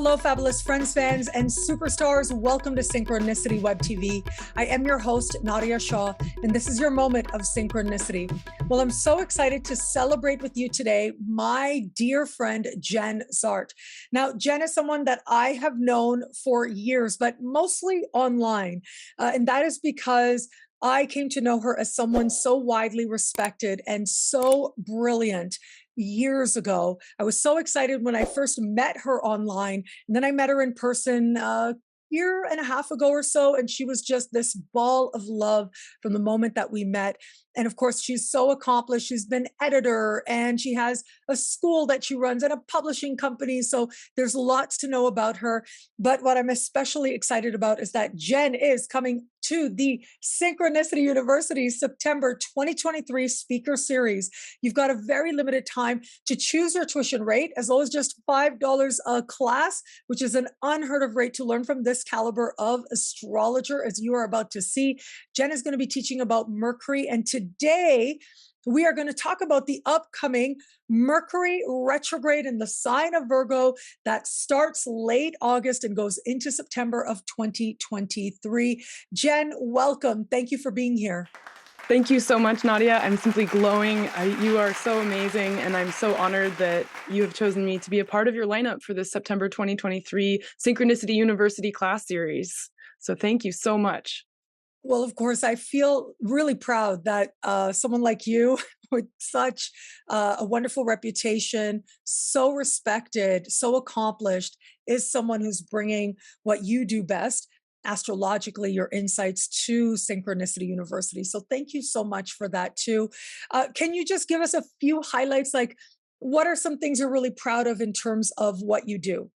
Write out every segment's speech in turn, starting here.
Hello, fabulous friends, fans, and superstars. Welcome to Synchronicity Web TV. I am your host, Nadiya Shah, and this is your moment of synchronicity. Well, I'm so excited to celebrate with you today my dear friend, Jen Zart. Now, Jen is someone that I have known for years, but mostly online. And that is because I came to know her as someone so widely respected and so brilliant years ago. I was so excited when I first met her online, and then I met her in person a year and a half ago or so, and she was just this ball of love from the moment that we met. And of course, she's so accomplished. She's been editor, and she has a school that she runs and a publishing company. So there's lots to know about her. But what I'm especially excited about is that Jen is coming to the Synchronicity University September 2023 speaker series. You've got a very limited time to choose your tuition rate, as low as just $5 a class, which is an unheard of rate to learn from this caliber of astrologer, as you are about to see. Jen is going to be teaching about Mercury, and today we are going to talk about the upcoming Mercury retrograde in the sign of Virgo that starts late August and goes into September of 2023. Jen, welcome. Thank you for being here. Thank you so much, Nadiya. I'm simply glowing. You are so amazing, and I'm so honored that you have chosen me to be a part of your lineup for this September 2023 Synchronicity University class series. So thank you so much. Well, of course, I feel really proud that someone like you with such a wonderful reputation, so respected, so accomplished, is someone who's bringing what you do best, astrologically, your insights to Synchronicity University. So thank you so much for that too. Can you just give us a few highlights? Like, what are some things you're really proud of in terms of what you do?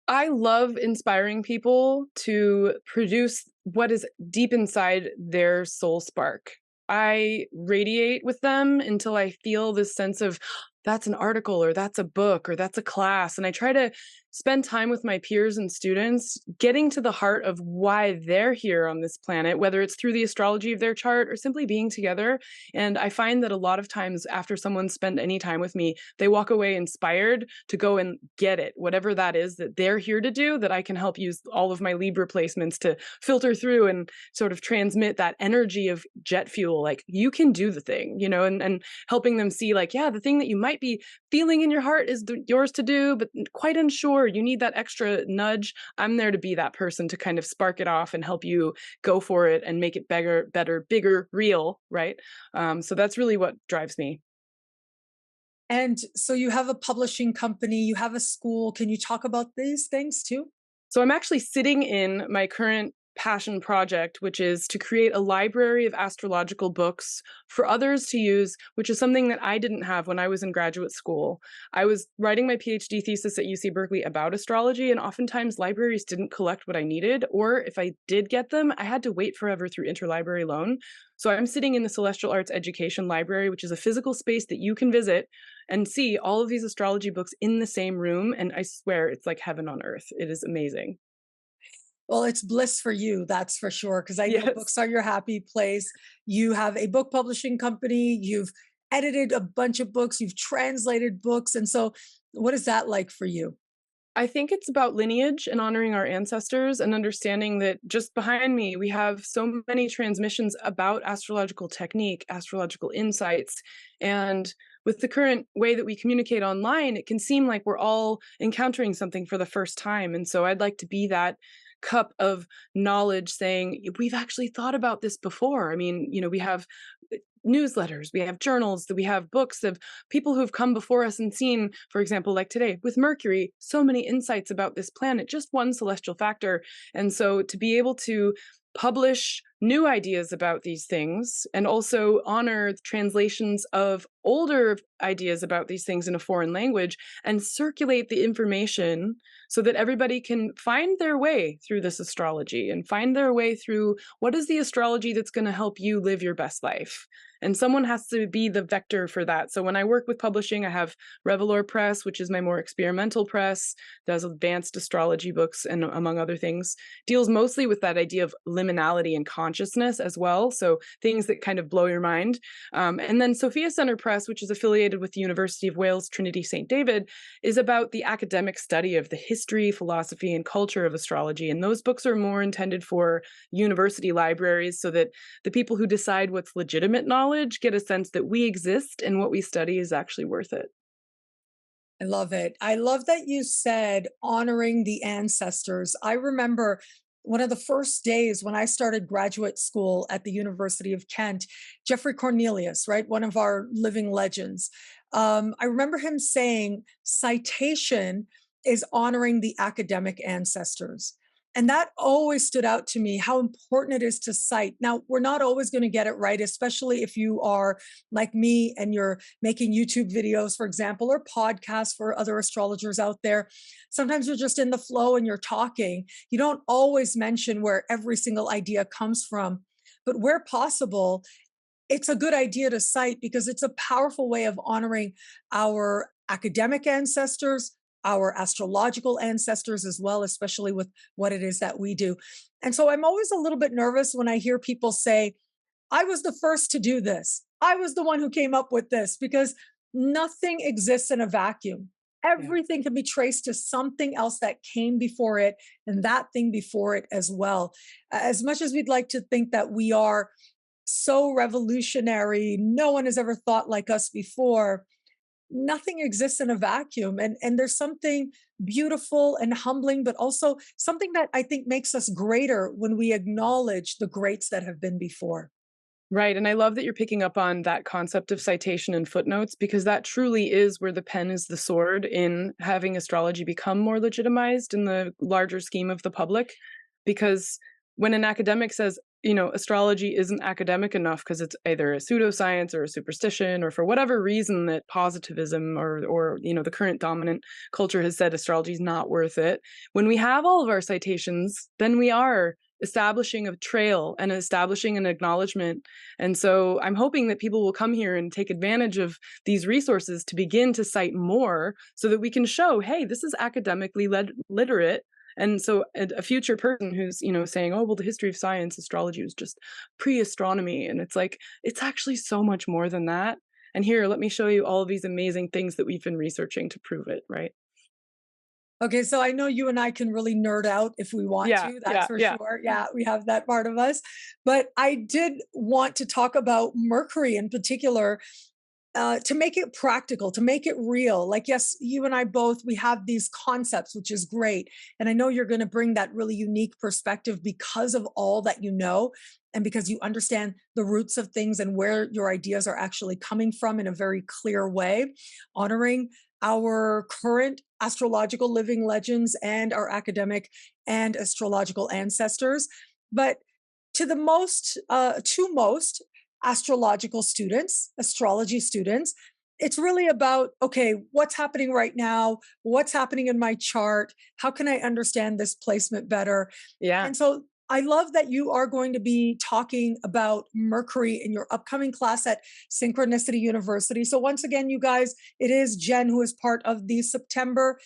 I love inspiring people to produce what is deep inside their soul spark. I radiate with them until I feel this sense of that's an article, or that's a book, or that's a class. And I try to spend time with my peers and students, getting to the heart of why they're here on this planet, whether it's through the astrology of their chart or simply being together. And I find that a lot of times after someone spent any time with me, they walk away inspired to go and get it, whatever that is that they're here to do, that I can help use all of my Libra placements to filter through and sort of transmit that energy of jet fuel. Like, you can do the thing, you know, and helping them see, like, yeah, the thing that you might be feeling in your heart is yours to do, but quite unsure, you need that extra nudge. I'm there to be that person to kind of spark it off and help you go for it and make it bigger, better, bigger, real, right? So that's really what drives me. And so you have a publishing company, you have a school. Can you talk about these things too? So I'm actually sitting in my current passion project, which is to create a library of astrological books for others to use, which is something that I didn't have when I was in graduate school. I was writing my PhD thesis at UC Berkeley about astrology, and oftentimes libraries didn't collect what I needed, or if I did get them, I had to wait forever through interlibrary loan. So I'm sitting in the Celestial Arts Education Library, which is a physical space that you can visit and see all of these astrology books in the same room, and I swear it's like heaven on earth. It is amazing. Well, it's bliss for you, that's for sure, because I know Yes. books are your happy place. You have a book publishing company, you've edited a bunch of books, you've translated books. And so what is that like for you? I think it's about lineage and honoring our ancestors and understanding that just behind me, we have so many transmissions about astrological technique, astrological insights. And with the current way that we communicate online, it can seem like we're all encountering something for the first time. And so I'd like to be that cup of knowledge saying, we've actually thought about this before. I mean, you know, we have newsletters, we have journals, that we have books of people who've come before us and seen, for example, like today with Mercury, so many insights about this planet, just one celestial factor. And so to be able to publish new ideas about these things and also honor translations of older ideas about these things in a foreign language and circulate the information so that everybody can find their way through this astrology and find their way through what is the astrology that's going to help you live your best life. And someone has to be the vector for that. So when I work with publishing, I have Revelor Press, which is my more experimental press, does advanced astrology books and among other things, deals mostly with that idea of liminality and consciousness as well. So things that kind of blow your mind. And then Sophia Centre Press, which is affiliated with the University of Wales, Trinity St. David, is about the academic study of the history, philosophy, and culture of astrology. And those books are more intended for university libraries so that the people who decide what's legitimate knowledge get a sense that we exist and what we study is actually worth it. I love it. I love that you said honoring the ancestors. I remember one of the first days when I started graduate school at the University of Kent, Jeffrey Cornelius, right? One of our living legends. I remember him saying citation is honoring the academic ancestors. And that always stood out to me, how important it is to cite. Now, we're not always going to get it right, especially if you are like me and you're making YouTube videos, for example, or podcasts for other astrologers out there. Sometimes you're just in the flow and you're talking. You don't always mention where every single idea comes from. But where possible, it's a good idea to cite because it's a powerful way of honoring our academic ancestors, our astrological ancestors as well, especially with what it is that we do. And so I'm always a little bit nervous when I hear people say, I was the first to do this. I was the one who came up with this, because nothing exists in a vacuum. Everything can be traced to something else that came before it, and that thing before it as well. As much as we'd like to think that we are so revolutionary, no one has ever thought like us before, nothing exists in a vacuum. And there's something beautiful and humbling, but also something that I think makes us greater when we acknowledge the greats that have been before. Right. And I love that you're picking up on that concept of citation and footnotes, because that truly is where the pen is the sword in having astrology become more legitimized in the larger scheme of the public. Because when an academic says, astrology isn't academic enough because it's either a pseudoscience or a superstition, or for whatever reason that positivism or the current dominant culture has said astrology is not worth it. When we have all of our citations, then we are establishing a trail and establishing an acknowledgement. And so I'm hoping that people will come here and take advantage of these resources to begin to cite more so that we can show, hey, this is academically literate. And so a future person who's, saying, oh, well, the history of science, astrology was just pre-astronomy. And it's like, it's actually so much more than that. And here, let me show you all of these amazing things that we've been researching to prove it, right? Okay, so I know you and I can really nerd out if we want to, that's for sure. Yeah, we have that part of us. But I did want to talk about Mercury in particular, to make it practical, to make it real. Like, yes, you and I both, we have these concepts, which is great. And I know you're going to bring that really unique perspective because of all that you know, and because you understand the roots of things and where your ideas are actually coming from in a very clear way, honoring our current astrological living legends and our academic and astrological ancestors. But to most astrological students, astrology students, it's really about, okay, what's happening right now? What's happening in my chart? How can I understand this placement better? Yeah. And so I love that you are going to be talking about Mercury in your upcoming class at Synchronicity University. So once again, you guys, it is Jen who is part of the September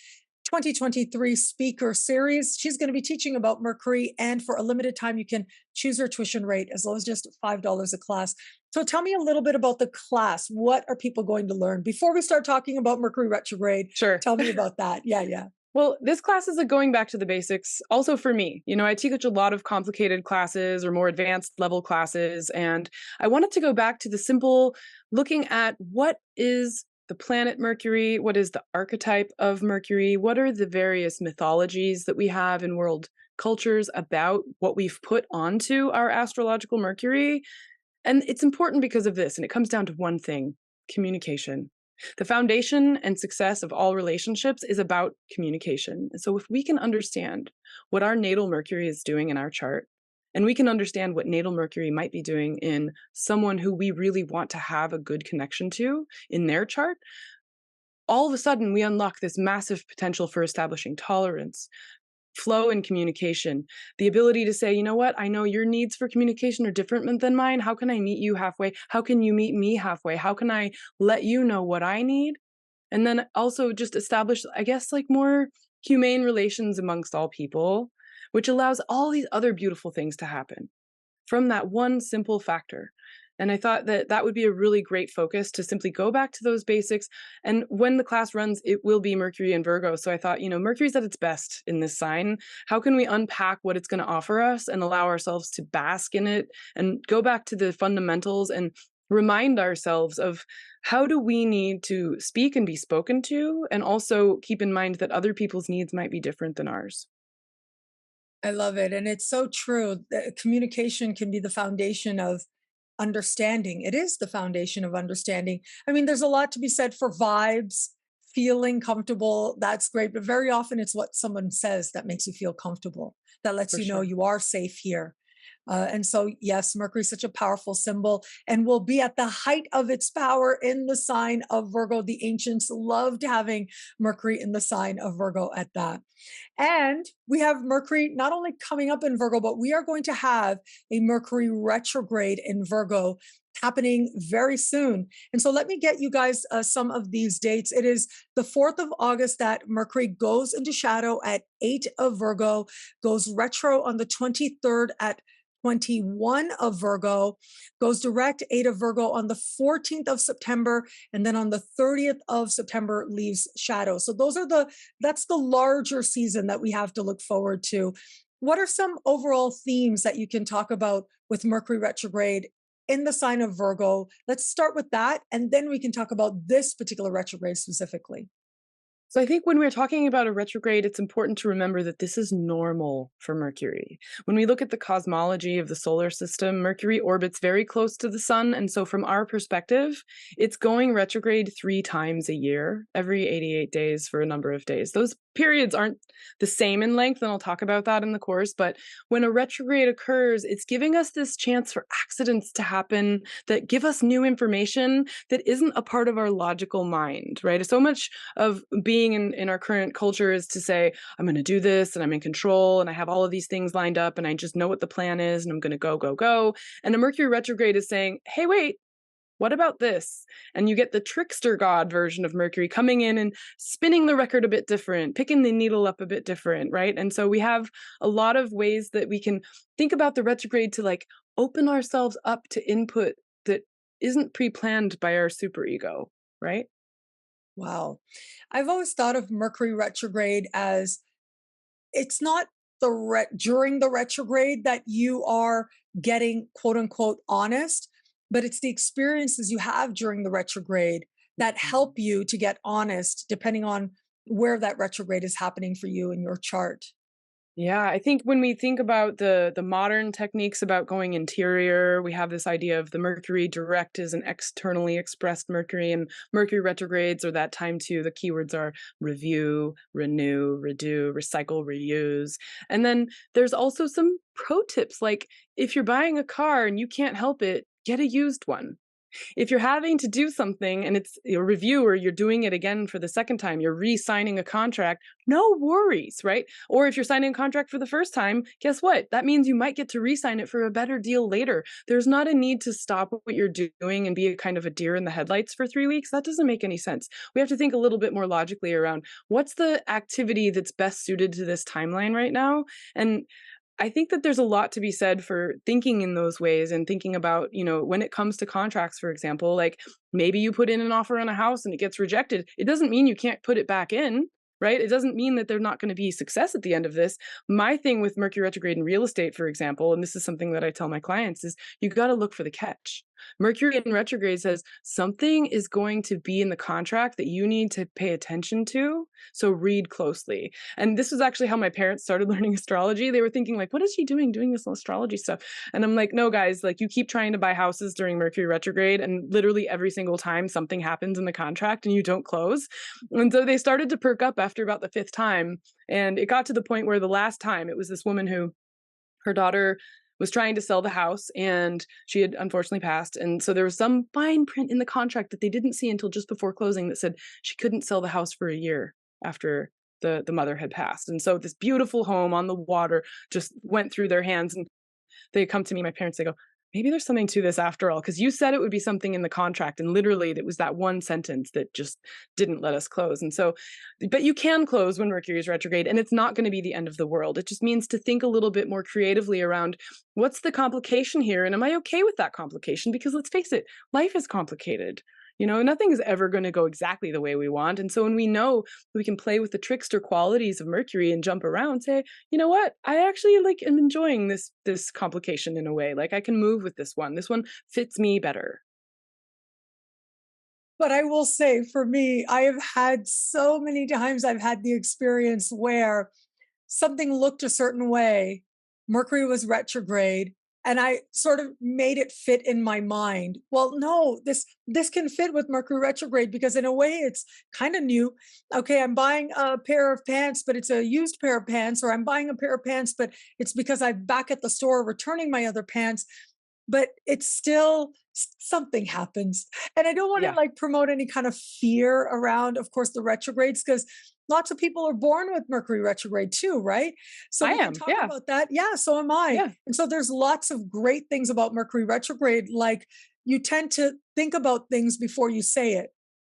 2023 speaker series. She's going to be teaching about Mercury, and for a limited time, you can choose her tuition rate as low as just $5 a class. So tell me a little bit about the class. What are people going to learn? Before we start talking about Mercury retrograde, Sure. Tell me about that. Yeah. Well, this class is going back to the basics. Also for me, I teach a lot of complicated classes or more advanced level classes. And I wanted to go back to the simple looking at what is the planet Mercury, what is the archetype of Mercury, what are the various mythologies that we have in world cultures about what we've put onto our astrological Mercury. And it's important because of this, and it comes down to one thing: communication. The foundation and success of all relationships is about communication. And so if we can understand what our natal Mercury is doing in our chart, and we can understand what natal Mercury might be doing in someone who we really want to have a good connection to in their chart, all of a sudden we unlock this massive potential for establishing tolerance, flow in communication, the ability to say, you know what, I know your needs for communication are different than mine. How can I meet you halfway? How can you meet me halfway? How can I let you know what I need? And then also just establish, I guess, like more humane relations amongst all people, which allows all these other beautiful things to happen. from that one simple factor. And I thought that that would be a really great focus to simply go back to those basics. And when the class runs, it will be Mercury and Virgo. So I thought, Mercury's at its best in this sign. How can we unpack what it's going to offer us and allow ourselves to bask in it and go back to the fundamentals and remind ourselves of how do we need to speak and be spoken to, and also keep in mind that other people's needs might be different than ours. I love it. And it's so true that communication can be the foundation of understanding. It is the foundation of understanding. I mean, there's a lot to be said for vibes, feeling comfortable. That's great. But very often it's what someone says that makes you feel comfortable, that lets For you know sure. you are safe here. And so, yes, Mercury is such a powerful symbol and will be at the height of its power in the sign of Virgo. The ancients loved having Mercury in the sign of Virgo at that. And we have Mercury not only coming up in Virgo, but we are going to have a Mercury retrograde in Virgo happening very soon. And so let me get you guys some of these dates. It is the 4th of August that Mercury goes into shadow at 8 of Virgo, goes retro on the 23rd at 21 of Virgo, goes direct 8 of Virgo on the 14th of September, and then on the 30th of September leaves shadow. So that's the larger season that we have to look forward to. What are some overall themes that you can talk about with Mercury retrograde in the sign of Virgo? Let's start with that, and then we can talk about this particular retrograde specifically. So I think when we're talking about a retrograde, it's important to remember that this is normal for Mercury. When we look at the cosmology of the solar system, Mercury orbits very close to the sun. And so from our perspective, it's going retrograde 3 times a year, every 88 days for a number of days. Those periods aren't the same in length, and I'll talk about that in the course. But when a retrograde occurs, it's giving us this chance for accidents to happen that give us new information that isn't a part of our logical mind, right? So much of being in our current culture is to say, I'm going to do this and I'm in control and I have all of these things lined up and I just know what the plan is and I'm going to go, go, go. And a Mercury retrograde is saying, hey, wait, what about this? And you get the trickster god version of Mercury coming in and spinning the record a bit different, picking the needle up a bit different, right? And so we have a lot of ways that we can think about the retrograde to like open ourselves up to input that isn't pre-planned by our superego, right? Wow. I've always thought of Mercury retrograde as it's not during the retrograde that you are getting quote unquote honest, but it's the experiences you have during the retrograde that help you to get honest, depending on where that retrograde is happening for you in your chart. Yeah, I think when we think about the modern techniques about going interior, we have this idea of the Mercury direct is an externally expressed Mercury, and Mercury retrogrades are that time too. The keywords are review, renew, redo, recycle, reuse. And then there's also some pro tips like if you're buying a car and you can't help it, get a used one. If you're having to do something and it's a review or you're doing it again for the second time, you're re-signing a contract, no worries, right? Or if you're signing a contract for the first time, guess what? That means you might get to re-sign it for a better deal later. There's not a need to stop what you're doing and be a kind of a deer in the headlights for 3 weeks. That doesn't make any sense. We have to think a little bit more logically around what's the activity that's best suited to this timeline right now. And I think that there's a lot to be said for thinking in those ways and thinking about, when it comes to contracts, for example, like maybe you put in an offer on a house and it gets rejected. It doesn't mean you can't put it back in, right? It doesn't mean that there's not going to be success at the end of this. My thing with Mercury retrograde in real estate, for example, and this is something that I tell my clients, is you got to look for the catch. Mercury in retrograde says something is going to be in the contract that you need to pay attention to. So read closely. And this was actually how my parents started learning astrology. They were thinking like, what is she doing this astrology stuff? And I'm like, no, guys, like you keep trying to buy houses during Mercury retrograde and literally every single time something happens in the contract and you don't close. And so they started to perk up after about the 5th time. And it got to the point where the last time it was this woman who her daughter was trying to sell the house and she had unfortunately passed. And so there was some fine print in the contract that they didn't see until just before closing that said she couldn't sell the house for a year after the mother had passed. And so this beautiful home on the water just went through their hands and they come to me, my parents, they go, maybe there's something to this after all, because you said it would be something in the contract, and literally it was that one sentence that just didn't let us close. And so, but you can close when Mercury is retrograde, and it's not going to be the end of the world. It just means to think a little bit more creatively around what's the complication here, and am I okay with that complication? Because let's face it, life is complicated. Nothing is ever going to go exactly the way we want. And so when we know we can play with the trickster qualities of Mercury and jump around, say, you know what, I actually like am enjoying this complication in a way. Like I can move with this one. This one fits me better. But I will say, for me, I have had so many times I've had the experience where something looked a certain way, Mercury was retrograde, and I sort of made it fit in my mind. Well, no, this can fit with Mercury retrograde because in a way it's kind of new. Okay, I'm buying a pair of pants, but it's a used pair of pants, or I'm buying a pair of pants, but it's because I'm back at the store returning my other pants. But it's still something happens. And I don't want to Yeah, like promote any kind of fear around, of course, the retrogrades, because lots of people are born with Mercury retrograde too, right? So I we can am. talk Yeah. about that. Yeah, so am I. Yeah. And so there's lots of great things about Mercury retrograde, like you tend to think about things before you say it.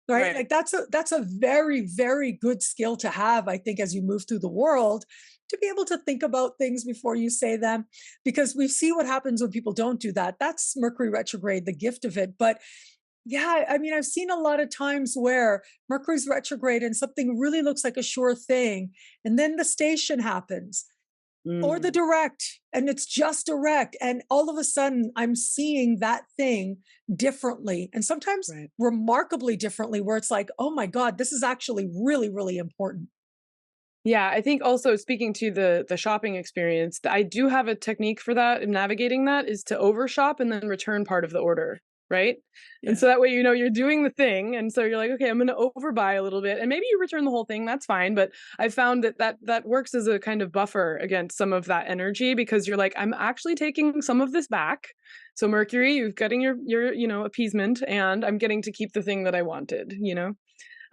Right? Right. Like that's a very, very good skill to have, I think, as you move through the world, to be able to think about things before you say them, because we see what happens when people don't do that. That's Mercury retrograde, the gift of it. But yeah, I mean, I've seen a lot of times where Mercury's retrograde and something really looks like a sure thing, and then the station happens or the Mm, direct, and it's just direct. And all of a sudden, I'm seeing that thing differently, and sometimes right. remarkably differently, where it's like, oh my God, this is actually really, really important. Yeah, I think also speaking to the shopping experience, I do have a technique for that and navigating that is to overshop and then return part of the order, right? And Yeah. so that way you're doing the thing, and so you're like, okay, I'm going to overbuy a little bit, and maybe you return the whole thing. That's fine, but I found that works as a kind of buffer against some of that energy because you're like, I'm actually taking some of this back. So Mercury, you're getting your appeasement, and I'm getting to keep the thing that I wanted.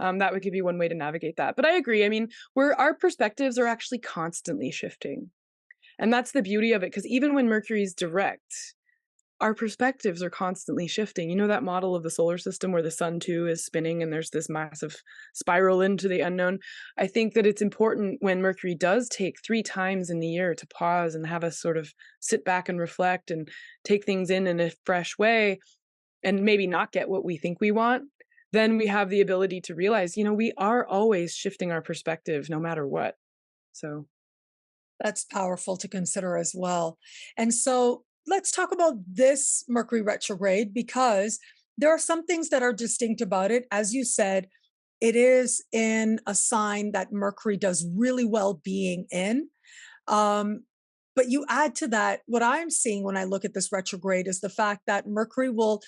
That would give you one way to navigate that. But I agree. I mean, our perspectives are actually constantly shifting. And that's the beauty of it. Because even when Mercury's direct, our perspectives are constantly shifting. You know that model of the solar system where the sun too is spinning and there's this massive spiral into the unknown? I think that it's important when Mercury does take 3 times in the year to pause and have us sort of sit back and reflect and take things in a fresh way and maybe not get what we think we want, then we have the ability to realize, we are always shifting our perspective no matter what. So, That's powerful to consider as well. And so let's talk about this Mercury retrograde, because there are some things that are distinct about it. As you said, it is in a sign that Mercury does really well being in. Um, but you add to that, what I'm seeing when I look at this retrograde is the fact that Mercury will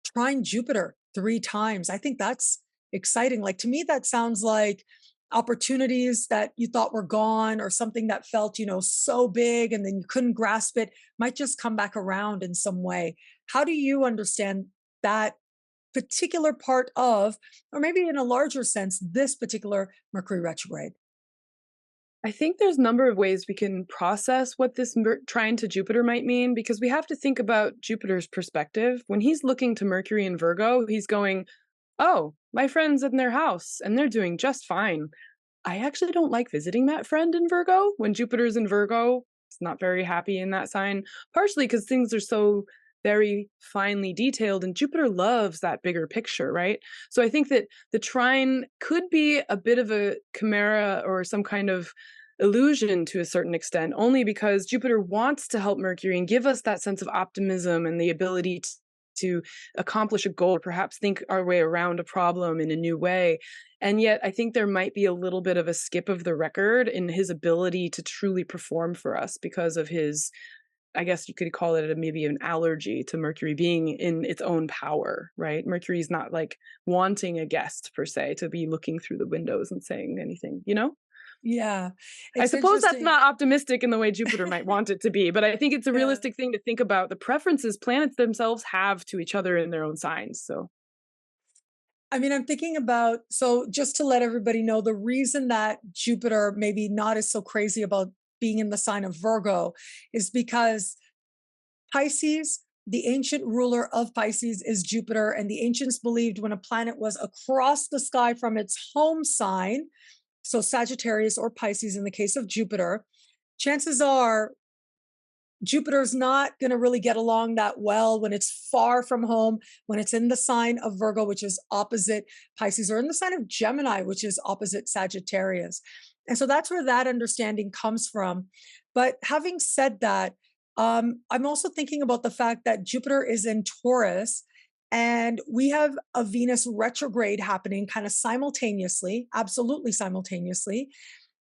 trine Jupiter 3 times. I think that's exciting. Like to me, that sounds like opportunities that you thought were gone, or something that felt, so big and then you couldn't grasp it, might just come back around in some way. How do you understand that particular part of, or maybe in a larger sense, this particular Mercury retrograde? I think there's a number of ways we can process what this trine to Jupiter might mean because we have to think about Jupiter's perspective. When he's looking to Mercury in Virgo, he's going, "Oh, my friend's in their house and they're doing just fine. I actually don't like visiting that friend in Virgo." When Jupiter's in Virgo, it's not very happy in that sign, partially because things are so very finely detailed and Jupiter loves that bigger picture, right? So I think that the trine could be a bit of a chimera or some kind of illusion to a certain extent, only because Jupiter wants to help Mercury and give us that sense of optimism and the ability to accomplish a goal, or perhaps think our way around a problem in a new way. And yet, I think there might be a little bit of a skip of the record in his ability to truly perform for us because of his, I guess you could call it maybe an allergy to Mercury being in its own power, right? Mercury's not like wanting a guest per se to be looking through the windows and saying anything? Yeah, I it's suppose that's interesting. not optimistic in the way Jupiter might want it to be, but I think it's a Yeah. realistic thing to think about the preferences planets themselves have to each other in their own signs. So, I mean, I'm thinking about, so just to let everybody know, the reason that Jupiter maybe not is so crazy about being in the sign of Virgo is because Pisces the ancient ruler of Pisces is Jupiter, and the ancients believed when a planet was across the sky from its home sign, so Sagittarius or Pisces in the case of Jupiter, chances are Jupiter's not going to really get along that well when it's far from home, when it's in the sign of Virgo, which is opposite Pisces, or in the sign of Gemini, which is opposite Sagittarius. And so that's where that understanding comes from. But having said that, I'm also thinking about the fact that Jupiter is in Taurus, and we have a Venus retrograde happening kind of simultaneously, absolutely simultaneously.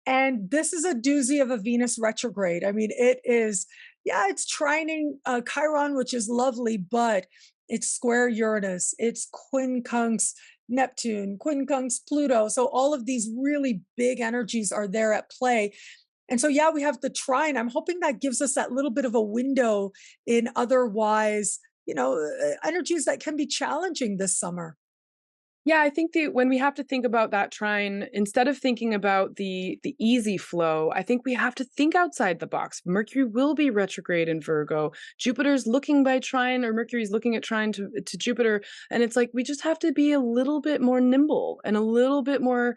And this is a doozy of a Venus retrograde. I mean, it is, yeah, it's trining Chiron, which is lovely, but it's square Uranus, it's quincunx Neptune, quincunx Pluto. So all of these really big energies are there at play. And so, yeah, we have the trine. I'm hoping that gives us that little bit of a window in otherwise, energies that can be challenging this summer. Yeah, I think when we have to think about that trine, instead of thinking about the easy flow, I think we have to think outside the box. Mercury will be retrograde in Virgo. Jupiter's looking by trine, or Mercury's looking at trine to Jupiter, and it's like we just have to be a little bit more nimble and a little bit more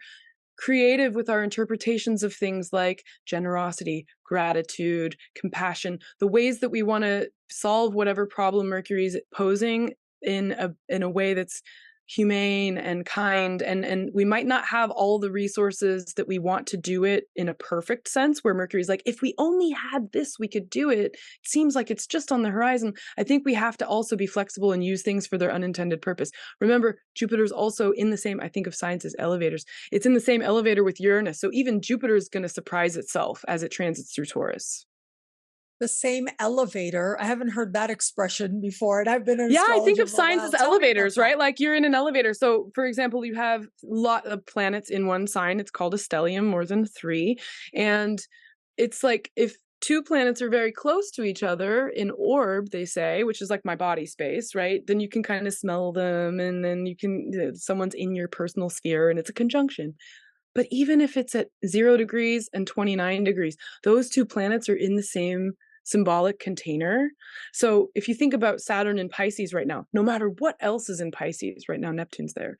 creative with our interpretations of things like generosity, gratitude, compassion, the ways that we want to solve whatever problem Mercury's posing in a way that's humane and kind, and we might not have all the resources that we want to do it in a perfect sense, where Mercury's like, if we only had this, we could do it. It seems like it's just on the horizon. I think we have to also be flexible and use things for their unintended purpose. Remember, Jupiter's also in the same, I think of science as elevators. It's in the same elevator with Uranus. So even Jupiter's going to surprise itself as it transits through Taurus. The same elevator. I haven't heard that expression before, and I've been in Yeah, I think astrology of for a signs while. as Tell me about elevators, that. right? Like you're in an elevator. So, for example, you have a lot of planets in one sign. It's called a stellium, more than three. And it's like if two planets are very close to each other in orb, they say, which is like my body space, right? Then you can kind of smell them, and then someone's in your personal sphere, and it's a conjunction. But even if it's at 0 degrees and 29 degrees, those two planets are in the same symbolic container. So if you think about Saturn in Pisces right now, no matter what else is in Pisces right now, Neptune's there.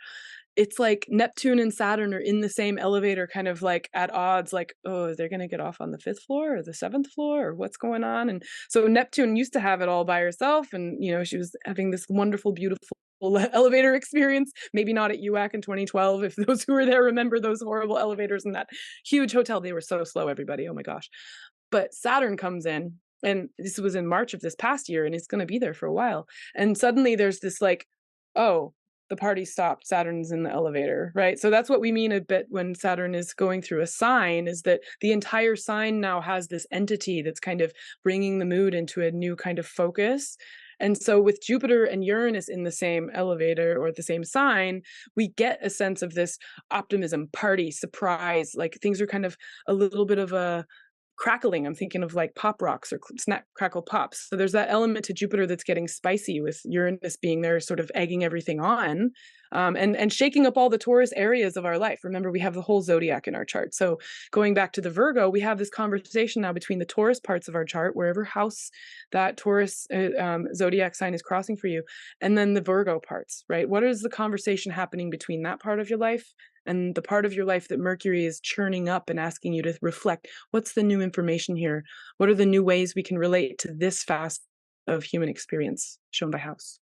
It's like Neptune and Saturn are in the same elevator, kind of like at odds, like, oh, they're going to get off on the 5th floor or the 7th floor, or what's going on? And so Neptune used to have it all by herself. And, she was having this wonderful, beautiful elevator experience, maybe not at UAC in 2012. If those who were there remember those horrible elevators in that huge hotel, they were so slow, everybody. Oh my gosh. But Saturn comes in, and this was in March of this past year, and it's going to be there for a while. And suddenly there's this like, oh, the party stopped. Saturn's in the elevator, right? So that's what we mean a bit when Saturn is going through a sign, is that the entire sign now has this entity that's kind of bringing the mood into a new kind of focus. And so with Jupiter and Uranus in the same elevator or the same sign, we get a sense of this optimism, party, surprise, like things are kind of a little bit of a crackling. I'm thinking of like pop rocks or snap, crackle, pops. So there's that element to Jupiter that's getting spicy, with Uranus being there, sort of egging everything on, and shaking up all the Taurus areas of our life. Remember, we have the whole zodiac in our chart. So going back to the Virgo, we have this conversation now between the Taurus parts of our chart, wherever house that Taurus zodiac sign is crossing for you, and then the Virgo parts, right? What is the conversation happening between that part of your life and the part of your life that Mercury is churning up and asking you to reflect? What's the new information here? What are the new ways we can relate to this fast of human experience shown by house?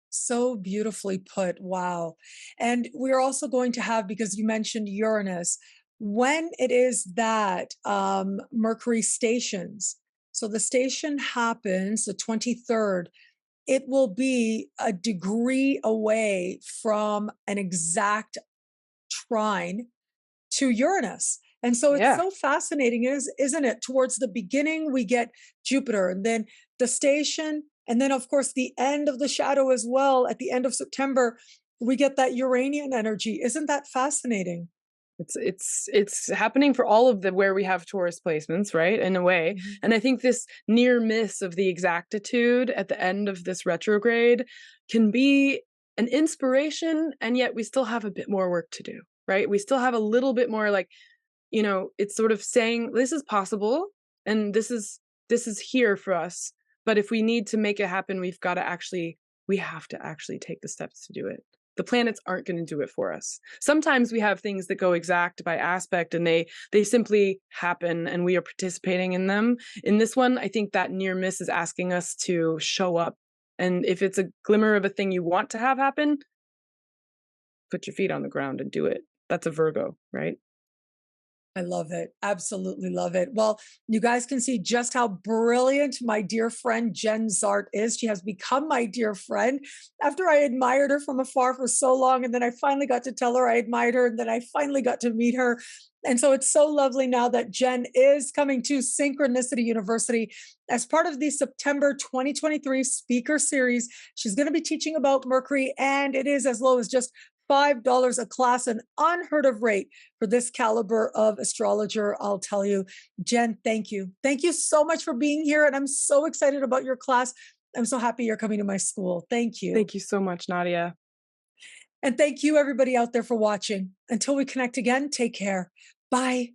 So beautifully put. Wow. And we're also going to have, because you mentioned Uranus, when it is that Mercury stations. So the station happens the 23rd. It will be a degree away from an exact trine to Uranus. And so it's Yeah. so fascinating, isn't it? Towards the beginning, we get Jupiter, and then the station, and then, of course, the end of the shadow as well. At the end of September, we get that Uranian energy. Isn't that fascinating? It's happening for all of the where we have Taurus placements, right? In a way. Mhm. And I think this near miss of the exactitude at the end of this retrograde can be an inspiration, and yet we still have a bit more work to do, right? We still have a little bit more, like, it's sort of saying this is possible, and this is here for us, But if we need to make it happen, we have to actually take the steps to do it. The planets aren't going to do it for us. Sometimes we have things that go exact by aspect and they simply happen and we are participating in them. In this one, I think that near miss is asking us to show up. And if it's a glimmer of a thing you want to have happen, put your feet on the ground and do it. That's a Virgo, right? I love it. Absolutely love it. Well, you guys can see just how brilliant my dear friend Jen Zart is. She has become my dear friend after I admired her from afar for so long. And then I finally got to tell her I admired her. And then I finally got to meet her. And so it's so lovely now that Jen is coming to Synchronicity University as part of the September 2023 speaker series. She's going to be teaching about Mercury, and it is as low as just $5 a class, an unheard of rate for this caliber of astrologer, I'll tell you. Jen, thank you. Thank you so much for being here. And I'm so excited about your class. I'm so happy you're coming to my school. Thank you. Thank you so much, Nadiya. And thank you, everybody out there, for watching. Until we connect again, take care. Bye.